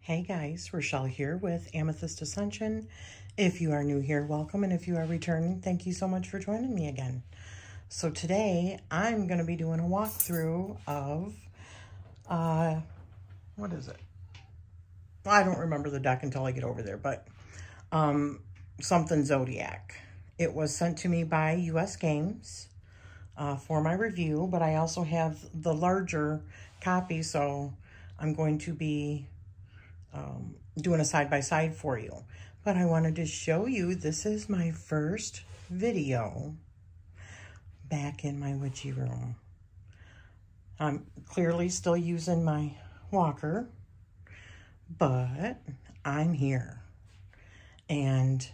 Hey guys, Rachele here with Amethyst Ascension. If you are new here, welcome. And if you are returning, thank you so much for joining me again. So today I'm going to be doing a walkthrough of, what is it? I don't remember the deck until I get over there, but something Zodiac. It was sent to me by US Games for my review, but I also have the larger copy, so I'm going to be doing a side-by-side for you. But I wanted to show you, this is my first video back in my witchy room. I'm clearly still using my walker, but I'm here. And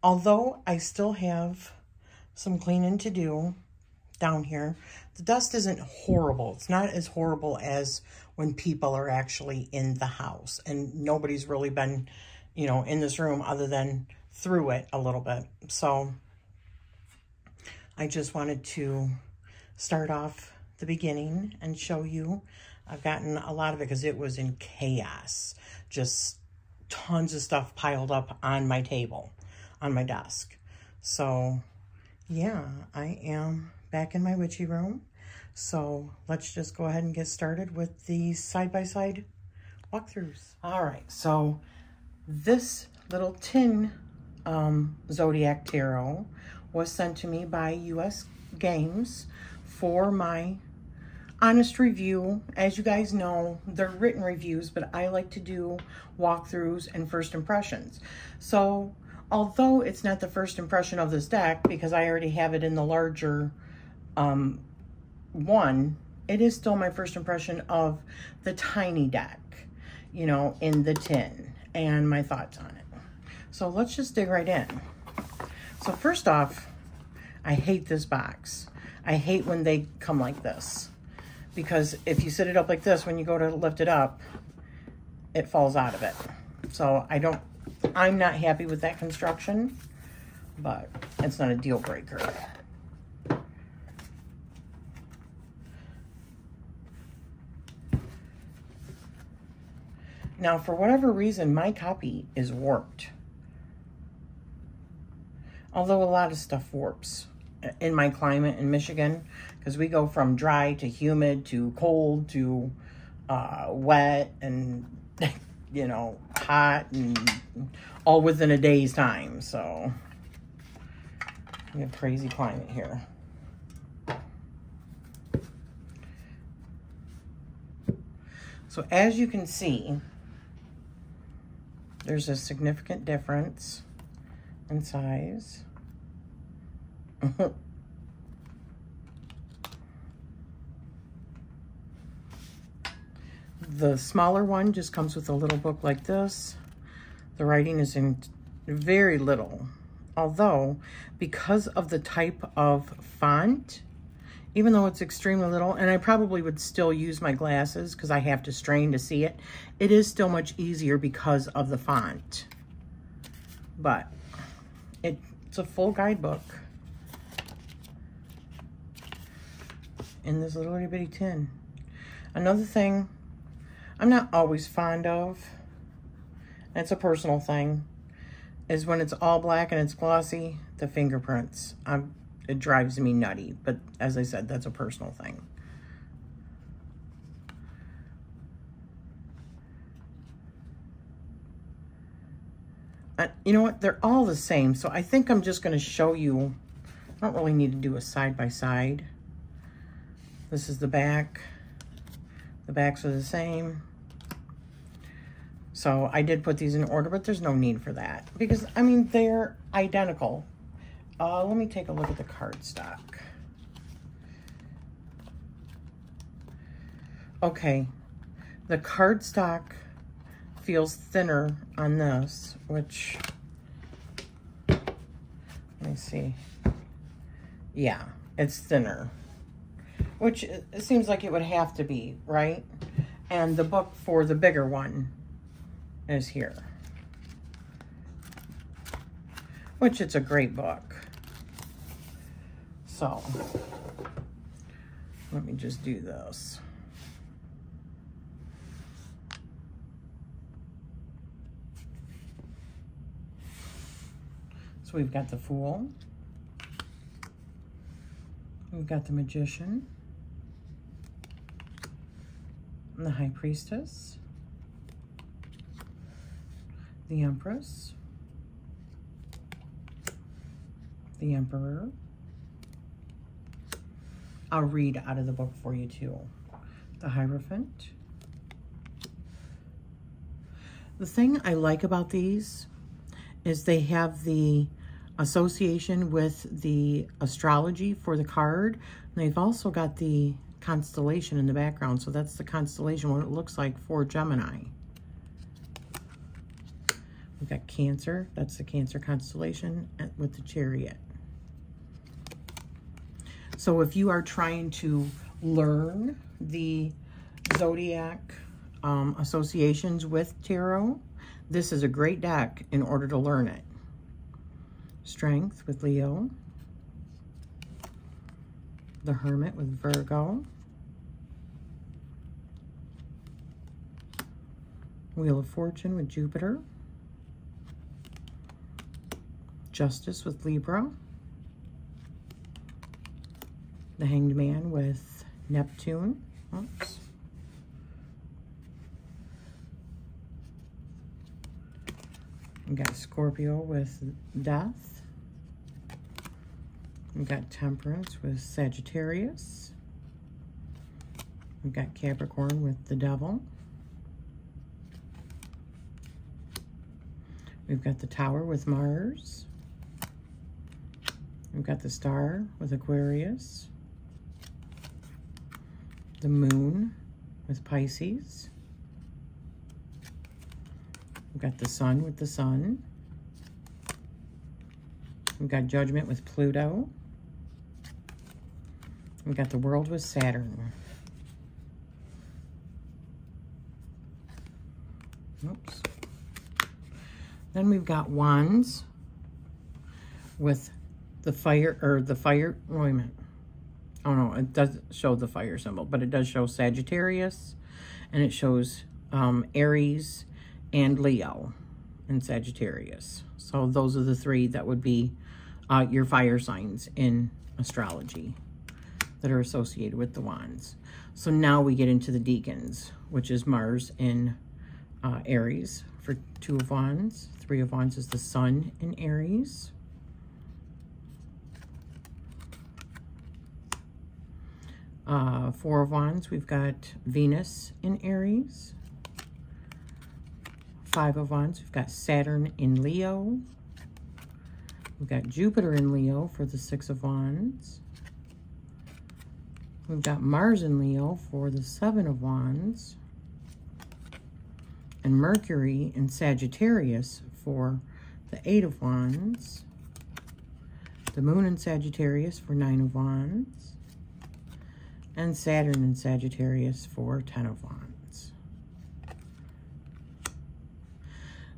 although I still have some cleaning to do down here, the dust isn't horrible. It's not as horrible as when people are actually in the house and nobody's really been, you know, in this room other than through it a little bit. So I just wanted to start off the beginning and show you. I've gotten a lot of it because it was in chaos. Just tons of stuff piled up on my table, on my desk. So yeah, I am back in my witchy room. So let's just go ahead and get started with the side-by-side walkthroughs. All right, so this little tin Zodiac Tarot was sent to me by US Games for my honest review. As you guys know, they're written reviews, but I like to do walkthroughs and first impressions. So although it's not the first impression of this deck, because I already have it in the larger one, it is still my first impression of the tiny deck, you know, in the tin, and my thoughts on it. So let's just dig right in. So first off, I hate this box. I hate when they come like this, because if you sit it up like this, when you go to lift it up, it falls out of it. So I'm not happy with that construction, but it's not a deal breaker. Now, for whatever reason, my copy is warped. Although a lot of stuff warps in my climate in Michigan, because we go from dry to humid to cold to wet and, you know, hot, and all within a day's time. So we have crazy climate here. So as you can see, there's a significant difference in size. The smaller one just comes with a little book like this. The writing is in very little, although because of the type of font, even though it's extremely little, and I probably would still use my glasses because I have to strain to see it, it is still much easier because of the font. But it's a full guidebook in this little itty bitty tin. Another thing I'm not always fond of, and it's a personal thing, is when it's all black and it's glossy, the fingerprints. It drives me nutty, but as I said, that's a personal thing. You know what? They're all the same, so I think I'm just going to show you. I don't really need to do a side-by-side. This is the back. The backs are the same. So I did put these in order, but there's no need for that, because, I mean, they're identical. Let me take a look at the cardstock. Okay, the cardstock feels thinner on this, which, let me see. Yeah, it's thinner, which it seems like it would have to be, right? And the book for the bigger one is here, which it's a great book. So let me just do this. So we've got the Fool. We've got the Magician. And the High Priestess. The Empress. The Emperor. I'll read out of the book for you too. The Hierophant. The thing I like about these is they have the association with the astrology for the card. And they've also got the constellation in the background. So that's the constellation, what it looks like for Gemini. We've got Cancer. That's the Cancer constellation with the Chariot. So if you are trying to learn the zodiac associations with tarot, this is a great deck in order to learn it. Strength with Leo. The Hermit with Virgo. Wheel of Fortune with Jupiter. Justice with Libra. The Hanged Man with Neptune. Oops. We've got Scorpio with Death. We've got Temperance with Sagittarius. We've got Capricorn with the Devil. We've got the Tower with Mars. We've got the Star with Aquarius. The Moon with Pisces. We've got the Sun with the Sun. We've got Judgment with Pluto. We've got the World with Saturn. Oops. Then we've got Wands with the fire, wait a minute. Oh no, it doesn't show the fire symbol, but it does show Sagittarius, and it shows Aries and Leo and Sagittarius. So those are the three that would be your fire signs in astrology that are associated with the wands. So now we get into the deacons, which is Mars in Aries for 2 of Wands. 3 of Wands is the Sun in Aries. Four of Wands, we've got Venus in Aries. 5 of Wands, we've got Saturn in Leo. We've got Jupiter in Leo for the 6 of Wands. We've got Mars in Leo for the 7 of Wands. And Mercury in Sagittarius for the 8 of Wands. The Moon in Sagittarius for 9 of Wands. And Saturn in Sagittarius for 10 of Wands.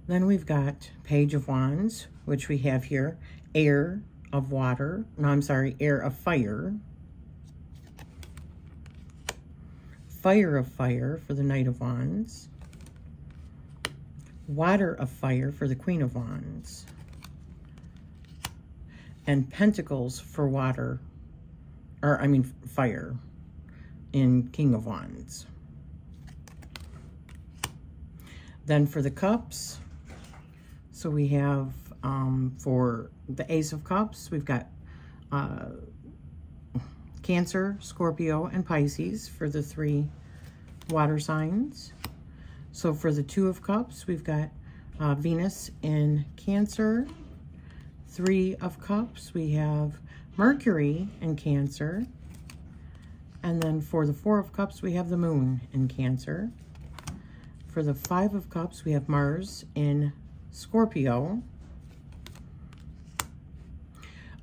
Then we've got Page of Wands, which we have here, Air of Water. No, I'm sorry, Air of Fire. Fire of Fire for the Knight of Wands. Water of Fire for the Queen of Wands. And Pentacles for water, or I mean fire, in King of Wands. Then for the cups, so we have for the Ace of Cups, we've got Cancer, Scorpio, and Pisces for the 3 water signs. So for the 2 of Cups, we've got Venus in Cancer. 3 of Cups, we have Mercury in Cancer. And then for the 4 of Cups, we have the Moon in Cancer. For the 5 of Cups, we have Mars in Scorpio.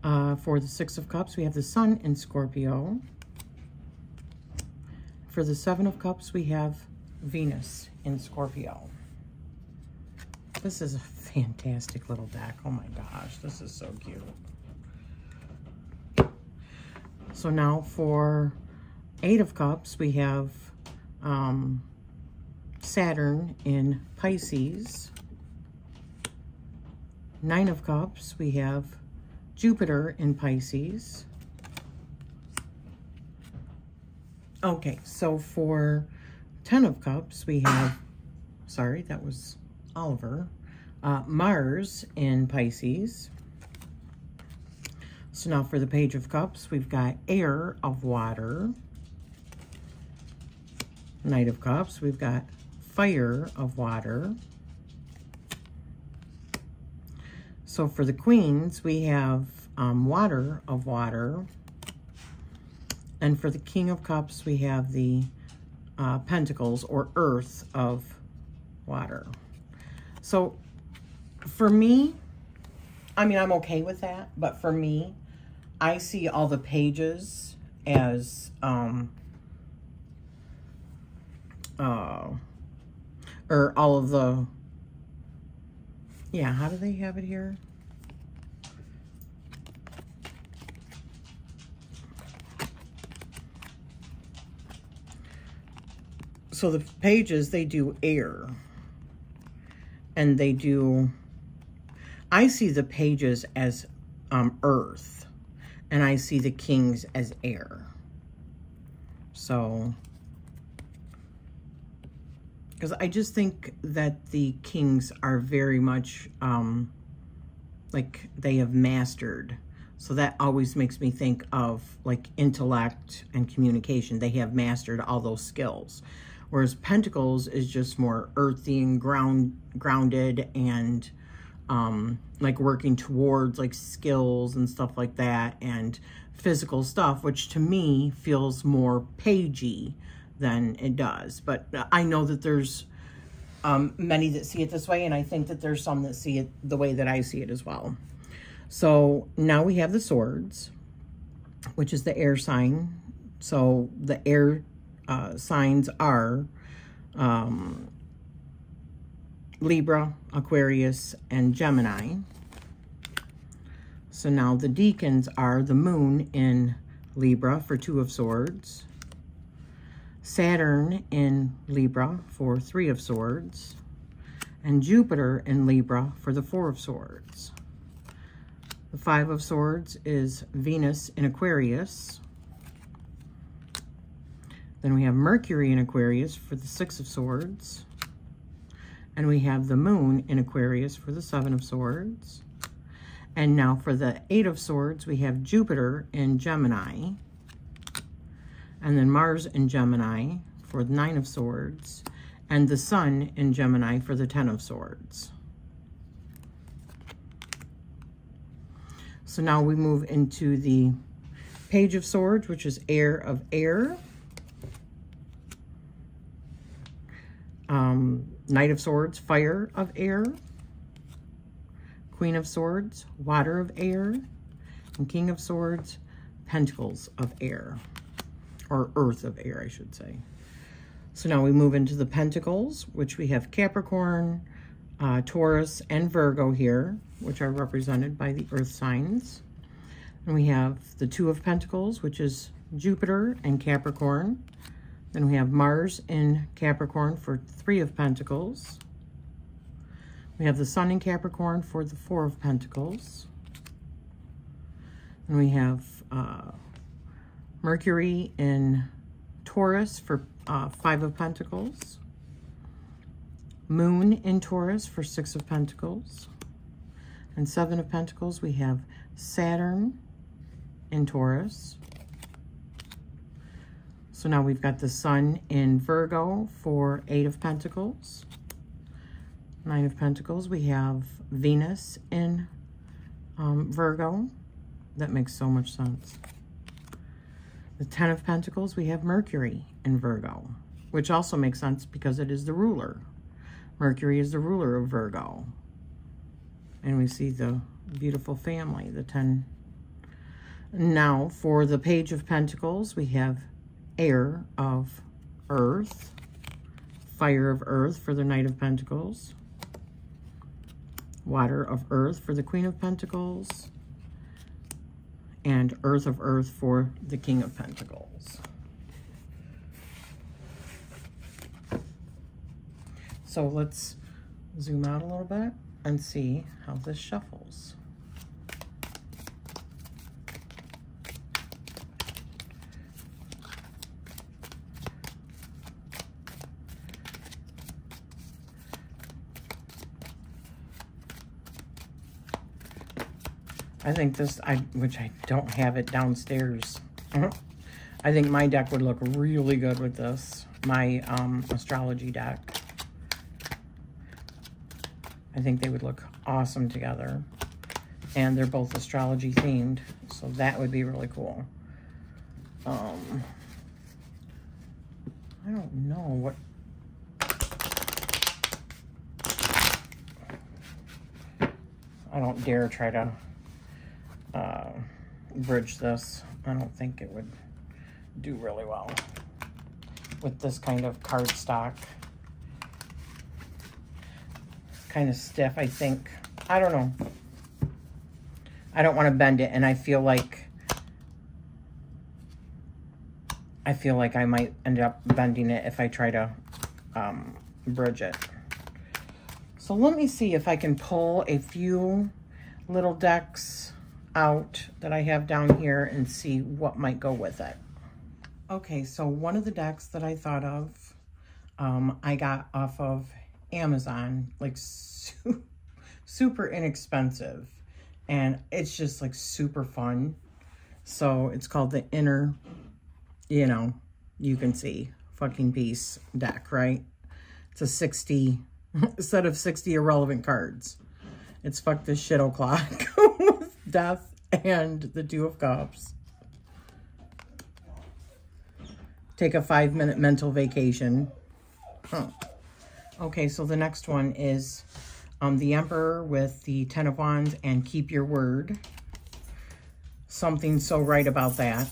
For the 6 of Cups, we have the Sun in Scorpio. For the 7 of Cups, we have Venus in Scorpio. This is a fantastic little deck. Oh my gosh, this is so cute. So now for 8 of Cups, we have Saturn in Pisces. Nine of Cups, we have Jupiter in Pisces. Okay, so for 10 of Cups, we have, sorry, that was Oliver, Mars in Pisces. So now for the Page of Cups, we've got Air of Water. Knight of Cups, we've got Fire of Water. So for the Queens, we have Water of Water. And for the King of Cups, we have the Pentacles or Earth of Water. So for me, I mean, I'm okay with that, but for me, I see all the pages as, or all of the, yeah, how do they have it here? So the pages, they do air, and they do, I see the pages as earth, and I see the kings as air. So, because I just think that the kings are very much like they have mastered. So that always makes me think of like intellect and communication. They have mastered all those skills. Whereas Pentacles is just more earthy and grounded and like working towards like skills and stuff like that and physical stuff, which to me feels more pagey than it does. But I know that there's many that see it this way, and I think that there's some that see it the way that I see it as well. So now we have the Swords, which is the air sign. So the air signs are Libra, Aquarius, and Gemini. So now the Deacons are the Moon in Libra for 2 of Swords, Saturn in Libra for 3 of Swords, and Jupiter in Libra for the 4 of Swords. The 5 of Swords is Venus in Aquarius. Then we have Mercury in Aquarius for the 6 of Swords. And we have the Moon in Aquarius for the 7 of Swords. And now for the 8 of Swords, we have Jupiter in Gemini. And then Mars in Gemini for the 9 of Swords. And the Sun in Gemini for the 10 of Swords. So now we move into the Page of Swords, which is Air of Air. Knight of Swords, Fire of Air. Queen of Swords, Water of Air. And King of Swords, Pentacles of Air. Or Earth of Air, I should say. So now we move into the Pentacles, which we have Capricorn, Taurus, and Virgo here, which are represented by the Earth signs. And we have the 2 of Pentacles, which is Jupiter and Capricorn. Then we have Mars in Capricorn for 3 of Pentacles. We have the Sun in Capricorn for the 4 of Pentacles. And we have Mercury in Taurus for 5 of Pentacles. Moon in Taurus for 6 of Pentacles. And 7 of Pentacles, we have Saturn in Taurus. So now we've got the Sun in Virgo for 8 of Pentacles. 9 of Pentacles, we have Venus in Virgo. That makes so much sense. The 10 of Pentacles, we have Mercury in Virgo, which also makes sense because it is the ruler. Mercury is the ruler of Virgo. And we see the beautiful family, the 10. Now, for the Page of Pentacles, we have Air of Earth, Fire of Earth for the Knight of Pentacles, Water of Earth for the Queen of Pentacles, and Earth of Earth for the King of Pentacles. So let's zoom out a little bit. and see how this shuffles. I think this, which I don't have it downstairs. I think my deck would look really good with this. My astrology deck. I think they would look awesome together. And they're both astrology themed, so that would be really cool. I don't know what... I don't dare try to bridge this. I don't think it would do really well with this kind of cardstock. Kind of stiff, I think. I don't know. I don't want to bend it, and I feel like I might end up bending it if I try to bridge it. So let me see if I can pull a few little decks out that I have down here and see what might go with it. Okay, so one of the decks that I thought of, I got off of Amazon, like super inexpensive, and it's just like super fun. So it's called the Inner, you know, you can see, fucking piece deck, right? It's a 60, set of 60 irrelevant cards. It's Fuck This Shit O'Clock with Death and the Two of Cups. Take a 5-minute mental vacation. Huh. Okay, so the next one is the Emperor with the 10 of Wands and Keep Your Word. Something so right about that.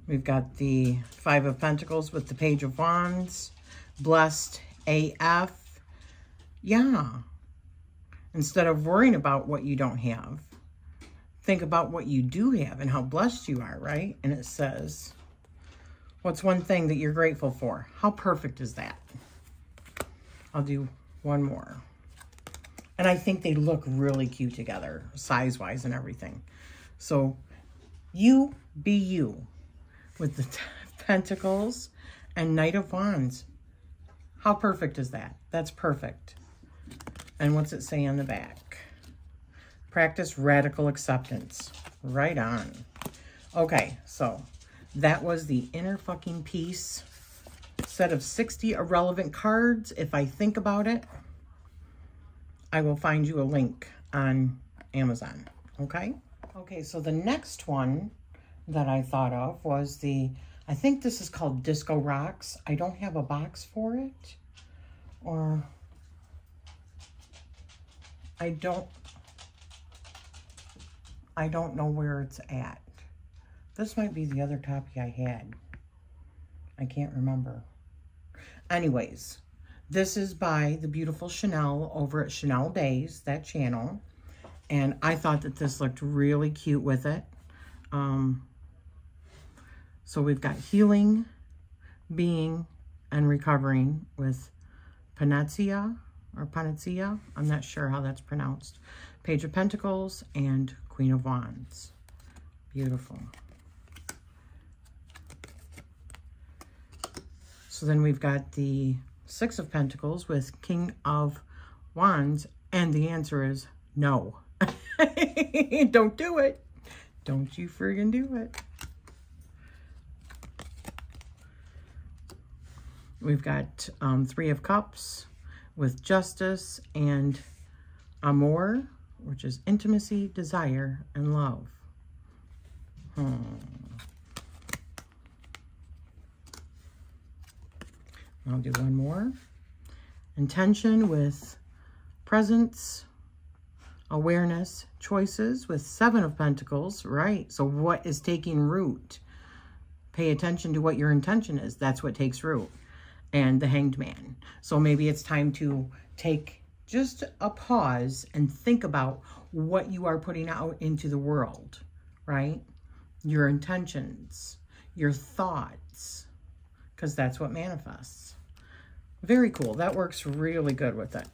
We've got the 5 of Pentacles with the Page of Wands. Blessed AF. Yeah. Instead of worrying about what you don't have, think about what you do have and how blessed you are, right? And it says, what's one thing that you're grateful for? How perfect is that? I'll do one more. And I think they look really cute together, size-wise and everything. So, you be you with the Pentacles and Knight of Wands. How perfect is that? That's perfect. And what's it say on the back? Practice radical acceptance. Right on. Okay, so that was the Inner Fucking Piece set of 60 irrelevant cards. If I think about it, I will find you a link on Amazon. Okay? Okay, so the next one that I thought of was the, I think this is called Disco Rocks. I don't have a box for it. Or I don't know where it's at. This might be the other copy I had. I can't remember. Anyways, this is by the beautiful Chanel over at Chanel Days, that channel. And I thought that this looked really cute with it. So we've got Healing, Being, and Recovering with Panacea, or Panacea. I'm not sure how that's pronounced. Page of Pentacles and Queen of Wands. Beautiful. So then we've got the Six of Pentacles with King of Wands, and the answer is no. Don't do it. Don't you friggin' do it. We've got Three of Cups with Justice and Amour, which is intimacy, desire, and love. I'll do one more. Intention with Presence, Awareness, Choices with Seven of Pentacles, right? So what is taking root? Pay attention to what your intention is. That's what takes root. And the Hanged Man. So maybe it's time to take just a pause and think about what you are putting out into the world, right? Your intentions, your thoughts, because that's what manifests. Very cool. That works really good with it.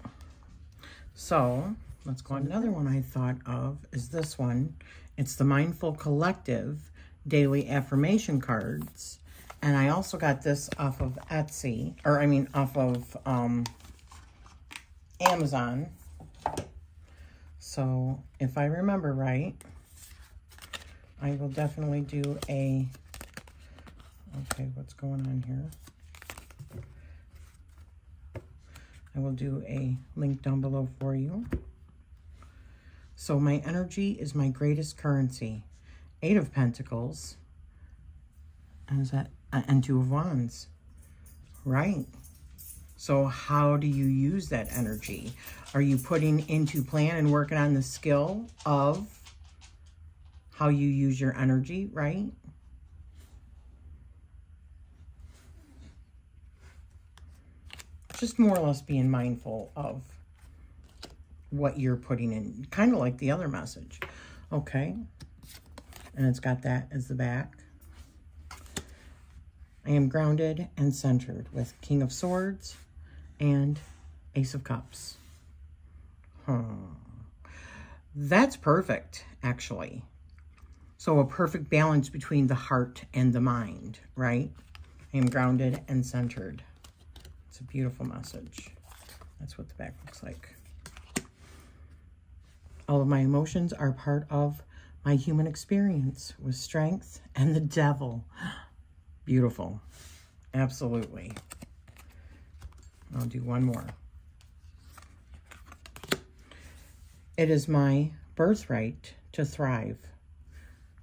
So let's go on. Another one I thought of is this one. It's the Mindful Collective Daily Affirmation Cards. And I also got this off of Etsy, or I mean off of Amazon. So if I remember right, I will definitely do a, okay, what's going on here? I will do a link down below for you. So my energy is my greatest currency. 8 of Pentacles. And is that, and 2 of Wands. Right. So how do you use that energy? Are you putting into plan and working on the skill of how you use your energy, right? Just more or less being mindful of what you're putting in. Kind of like the other message. Okay. And it's got that as the back. I am grounded and centered with King of Swords and Ace of Cups. That's perfect, actually. So a perfect balance between the heart and the mind, right? I am grounded and centered. It's a beautiful message. That's what the back looks like. All of my emotions are part of my human experience with strength and the devil. Beautiful. Absolutely. I'll do one more. It is my birthright to thrive.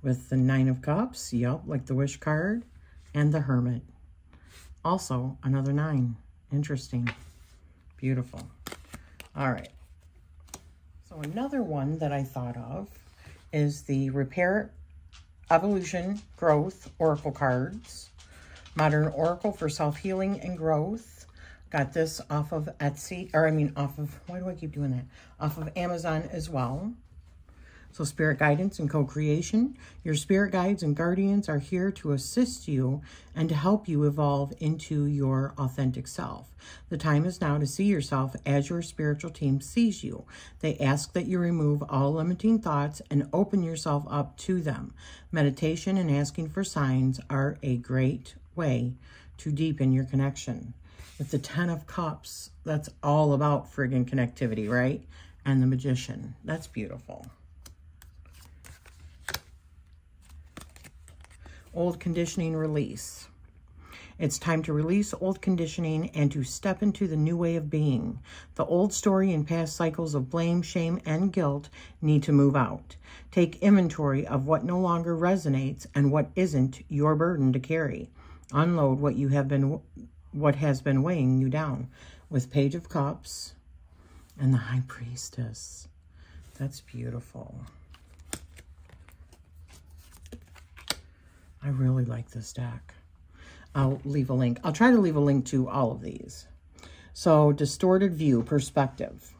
With the 9 of Cups, yep, like the Wish card, and the Hermit. Also, another 9. Interesting. Beautiful. All right. So another one that I thought of is the Repair, Evolution, Growth Oracle cards. Modern Oracle for self-healing and growth. Got this off of Etsy, or I mean off of, why do I keep doing that? Off of Amazon as well. So spirit guidance and co-creation. Your spirit guides and guardians are here to assist you and to help you evolve into your authentic self. The time is now to see yourself as your spiritual team sees you. They ask that you remove all limiting thoughts and open yourself up to them. Meditation and asking for signs are a great way to deepen your connection. With the 10 of Cups, that's all about friggin' connectivity, right? And the Magician. That's beautiful. Old conditioning release. It's time to release old conditioning and to step into the new way of being. The old story and past cycles of blame, shame, and guilt need to move out. Take inventory of what no longer resonates and what isn't your burden to carry. Unload what has been weighing you down. With Page of Cups and the High Priestess. That's beautiful. I really like this deck. I'll leave a link. I'll try to leave a link to all of these. So, distorted view, perspective.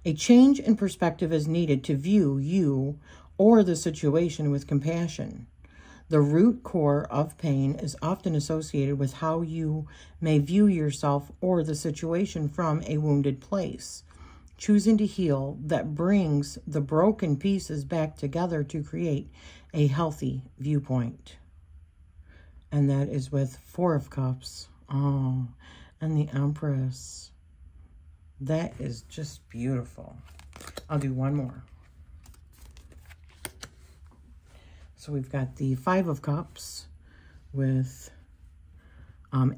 A change in perspective is needed to view you or the situation with compassion. The root core of pain is often associated with how you may view yourself or the situation from a wounded place. Choosing to heal that brings the broken pieces back together to create a healthy viewpoint. And that is with 4 of Cups. Oh, and the Empress. That is just beautiful. I'll do one more. So we've got the 5 of Cups with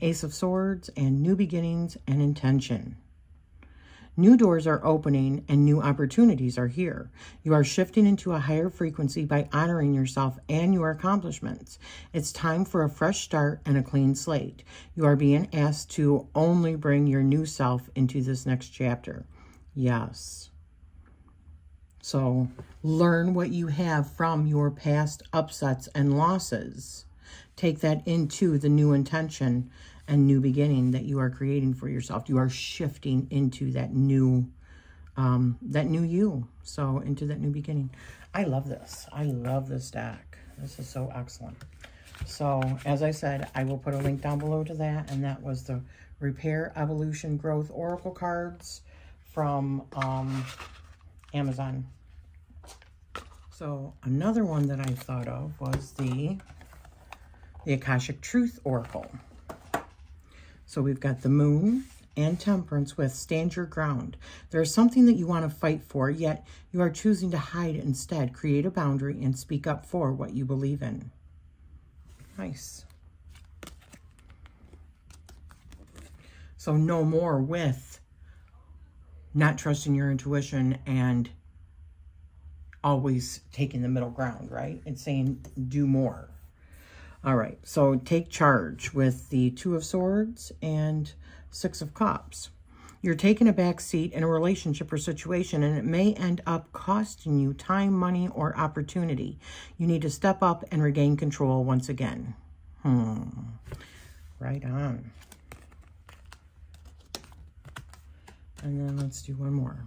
Ace of Swords and New Beginnings and Intention. New doors are opening and new opportunities are here. You are shifting into a higher frequency by honoring yourself and your accomplishments. It's time for a fresh start and a clean slate. You are being asked to only bring your new self into this next chapter. Yes. So learn what you have from your past upsets and losses. Take that into the new intention and new beginning that you are creating for yourself. You are shifting into that new you. So into that new beginning. I love this. I love this deck. This is so excellent. So, as I said, I will put a link down below to that. And that was the Repair, Evolution, Growth Oracle cards from Amazon. So, another one that I thought of was the Akashic Truth Oracle. So, we've got the Moon and Temperance with Stand Your Ground. There's something that you want to fight for, yet you are choosing to hide instead. Create a boundary and speak up for what you believe in. Nice. So no more with not trusting your intuition and always taking the middle ground, right? It's saying do more. All right, so take charge with the Two of Swords and Six of Cups. You're taking a back seat in a relationship or situation, and it may end up costing you time, money, or opportunity. You need to step up and regain control once again. Right on. And then let's do one more.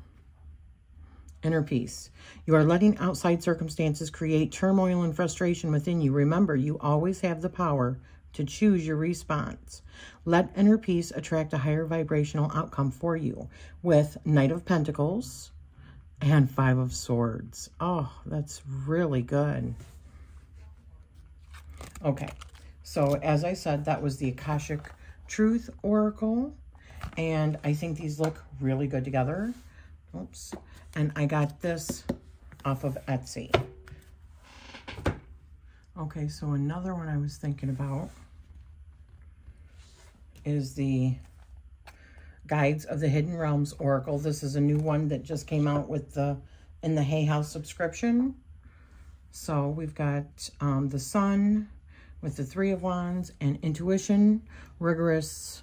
Inner peace. You are letting outside circumstances create turmoil and frustration within you. Remember, you always have the power to choose your response. Let inner peace attract a higher vibrational outcome for you with Knight of Pentacles and Five of Swords. Oh, that's really good. Okay, so as I said, that was the Akashic Truth Oracle, and I think these look really good together. Oops. And I got this off of Etsy. Okay, so another one I was thinking about is the Guides of the Hidden Realms Oracle. This is a new one that just came out with in the Hay House subscription. So we've got the Sun with the Three of Wands and Intuition, Rigorous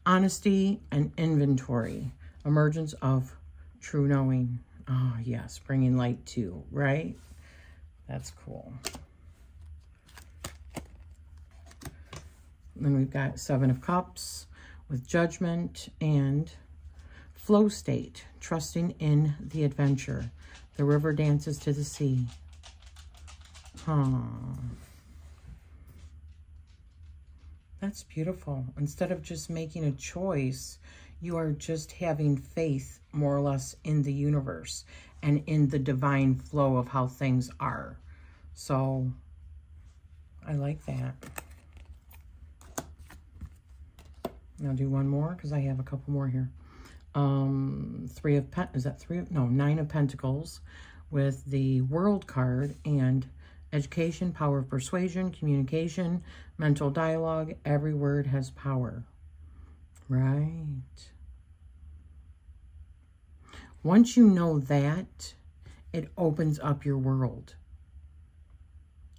Honesty, and Inventory. Emergence of True Knowing. Oh, yes, bringing light too, right? That's cool. Then we've got Seven of Cups with Judgment and Flow State, trusting in the adventure. The river dances to the sea. That's beautiful. Instead of just making a choice, you are just having faith, more or less, in the universe and in the divine flow of how things are. So I like that. I'll do one more because I have a couple more here. Nine of Pentacles with the World card and Education, Power of Persuasion, Communication, Mental Dialogue. Every word has power. Right. Once you know that, it opens up your world.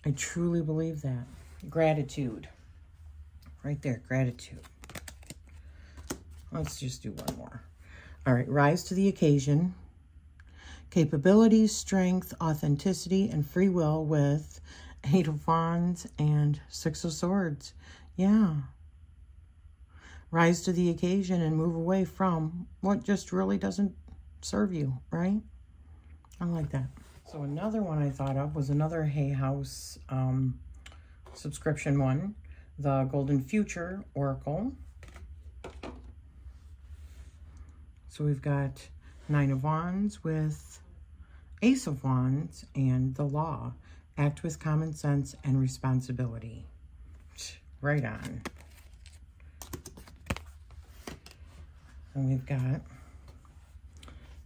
I truly believe that. Gratitude. Right there, gratitude. Let's just do one more. All right, rise to the occasion. Capabilities, strength, authenticity, and free will with Eight of Wands and Six of Swords. Yeah. Rise to the occasion and move away from what just really doesn't serve you, right? I like that. So another one I thought of was another Hay House subscription one, the Golden Future Oracle. So we've got Nine of Wands with Ace of Wands and the Law. Act with common sense and responsibility. Right on. And we've got,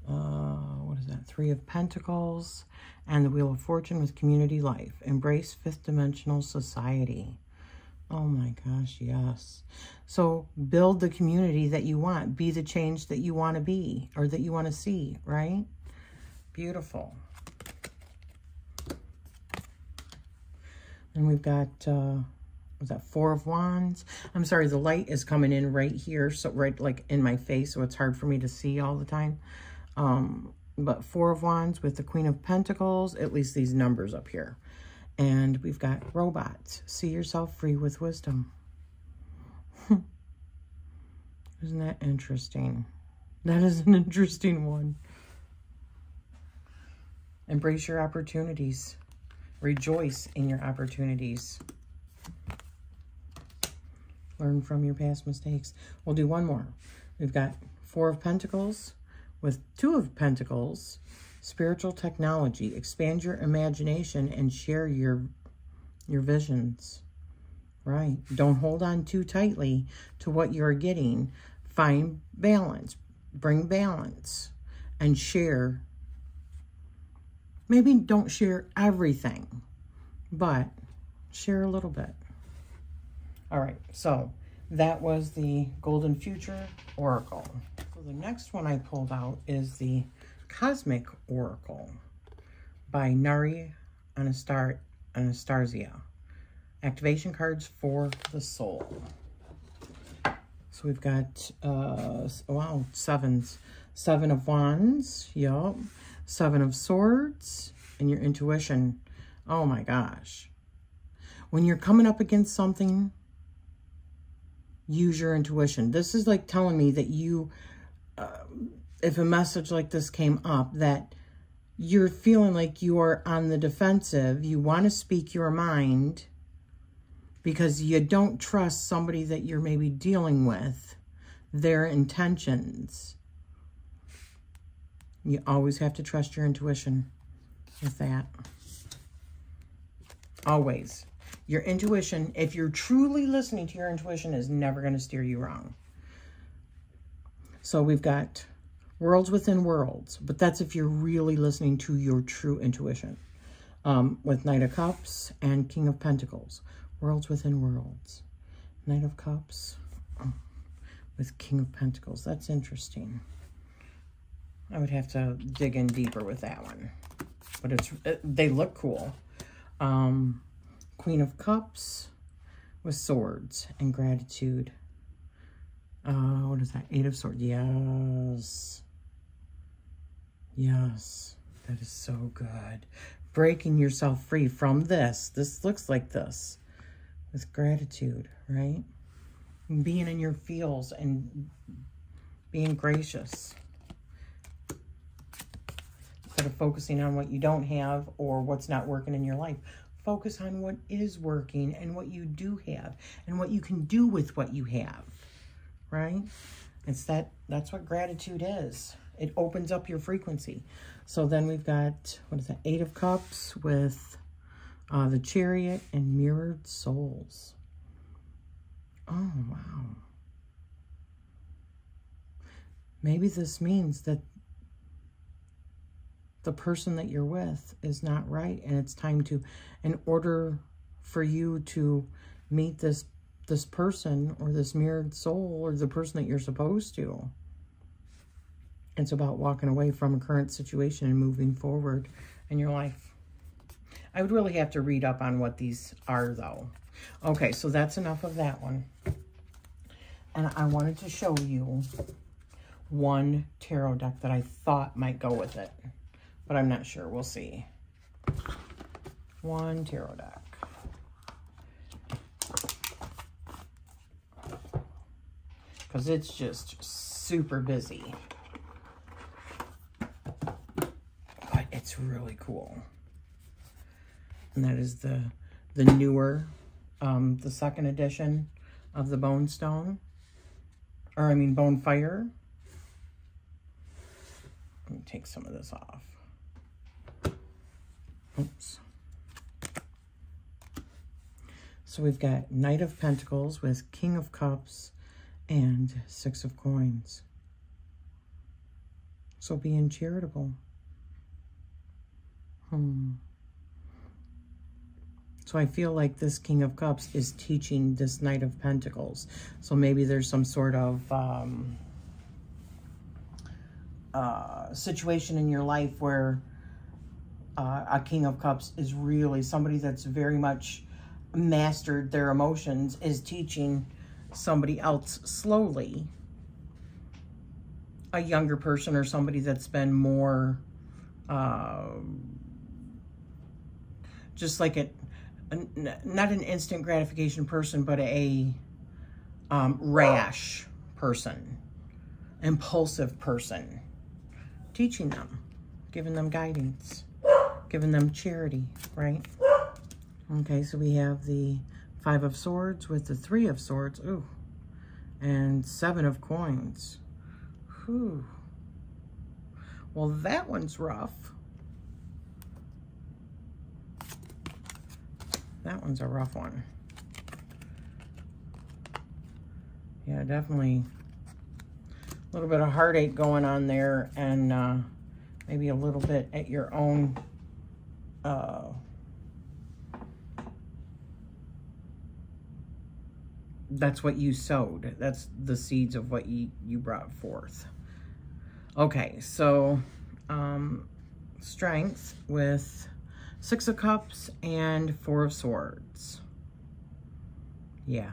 what is that? Three of Pentacles and the Wheel of Fortune with Community Life. Embrace fifth dimensional society. Oh my gosh, yes. So build the community that you want. Be the change that you want to be or that you want to see, right? Beautiful. And we've got, was that Four of Wands? I'm sorry, the light is coming in right here, so right like in my face, so it's hard for me to see all the time. But Four of Wands with the Queen of Pentacles, at least these numbers up here. And we've got robots. See yourself free with wisdom. Isn't that interesting? That is an interesting one. Embrace your opportunities. Rejoice in your opportunities. Learn from your past mistakes. We'll do one more. We've got 4 of Pentacles with 2 of Pentacles. Spiritual technology. Expand your imagination and share your visions. Right. Don't hold on too tightly to what you're getting. Find balance. Bring balance. And share. Maybe don't share everything, but share a little bit. All right, so that was the Golden Future Oracle. So the next one I pulled out is the Cosmic Oracle by Nari Anastasia. Activation cards for the soul. So we've got, wow, 7s. 7 of Wands, yup. 7 of Swords, and your intuition. Oh my gosh. When you're coming up against something, use your intuition. This is like telling me that you, if a message like this came up, that you're feeling like you are on the defensive. You want to speak your mind because you don't trust somebody that you're maybe dealing with, their intentions. You always have to trust your intuition with that. Always. Your intuition, if you're truly listening to your intuition, is never going to steer you wrong. So we've got worlds within worlds, but that's if you're really listening to your true intuition. With Knight of Cups and King of Pentacles. Worlds within worlds. Knight of Cups with King of Pentacles. That's interesting. I would have to dig in deeper with that one. But they look cool. Queen of Cups with Swords and Gratitude. What is that? 8 of Swords. Yes. Yes. That is so good. Breaking yourself free from this. This looks like this. With gratitude, right? Being in your feels and being gracious. Instead of focusing on what you don't have or what's not working in your life. Focus on what is working and what you do have and what you can do with what you have, right? That's what gratitude is. It opens up your frequency. So then we've got, what is that? 8 of Cups with the Chariot and Mirrored Souls. Oh, wow. Maybe this means that the person that you're with is not right, and it's time to, in order for you to meet this person or this mirrored soul or the person that you're supposed to, it's about walking away from a current situation and moving forward in your life. I would really have to read up on what these are, though. Okay, so that's enough of that one. And I wanted to show you one tarot deck that I thought might go with it. But I'm not sure. We'll see. One tarot deck. Because it's just super busy. But it's really cool. And that is the newer, the 2nd edition of the Bone Stone. Or, I mean, Bone Fire. Let me take some of this off. Oops. So we've got Knight of Pentacles with King of Cups and 6 of Coins. So being charitable. So I feel like this King of Cups is teaching this Knight of Pentacles. So maybe there's some sort of situation in your life where a King of Cups is really somebody that's very much mastered their emotions, is teaching somebody else slowly, a younger person or somebody that's been more just like not an instant gratification person, but a rash person, impulsive person, teaching them, giving them guidance, giving them charity, right? Okay, so we have the 5 of Swords with the 3 of Swords. Ooh, And 7 of coins. Whew. Well, that one's rough. That one's a rough one. Yeah, definitely a little bit of heartache going on there, and maybe a little bit at your own that's what you sowed. That's the seeds of what you brought forth. Okay, so strength with 6 of Cups and 4 of Swords. Yeah.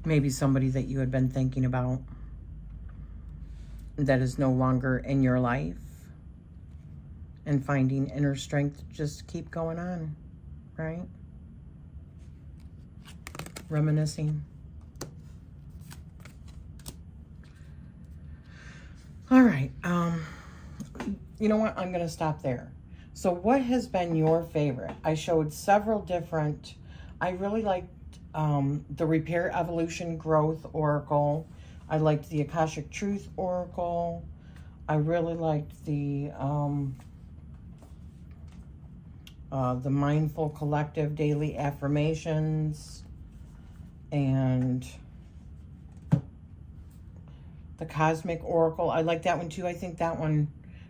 Maybe somebody that you had been thinking about that is no longer in your life, and finding inner strength to just keep going on, right? Reminiscing. All right. You know what? I'm going to stop there. So what has been your favorite? I showed several different. I really liked the Repair, Evolution, Growth Oracle. I liked the Akashic Truth Oracle. I really liked the Mindful Collective Daily Affirmations, and the Cosmic Oracle. I like that one too. I think that one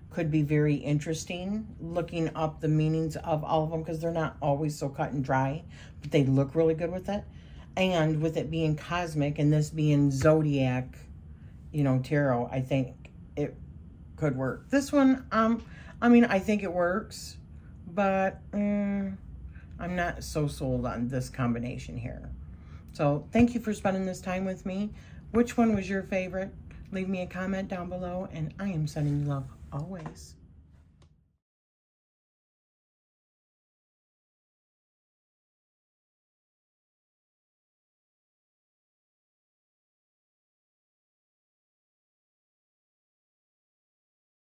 could be very interesting, looking up the meanings of all of them, because they're not always so cut and dry, but they look really good with it. And with it being cosmic and this being zodiac, you know, tarot, I think it could work. This one, I mean, I think it works, but I'm not so sold on this combination here. So thank you for spending this time with me. Which one was your favorite? Leave me a comment down below, and I am sending you love always.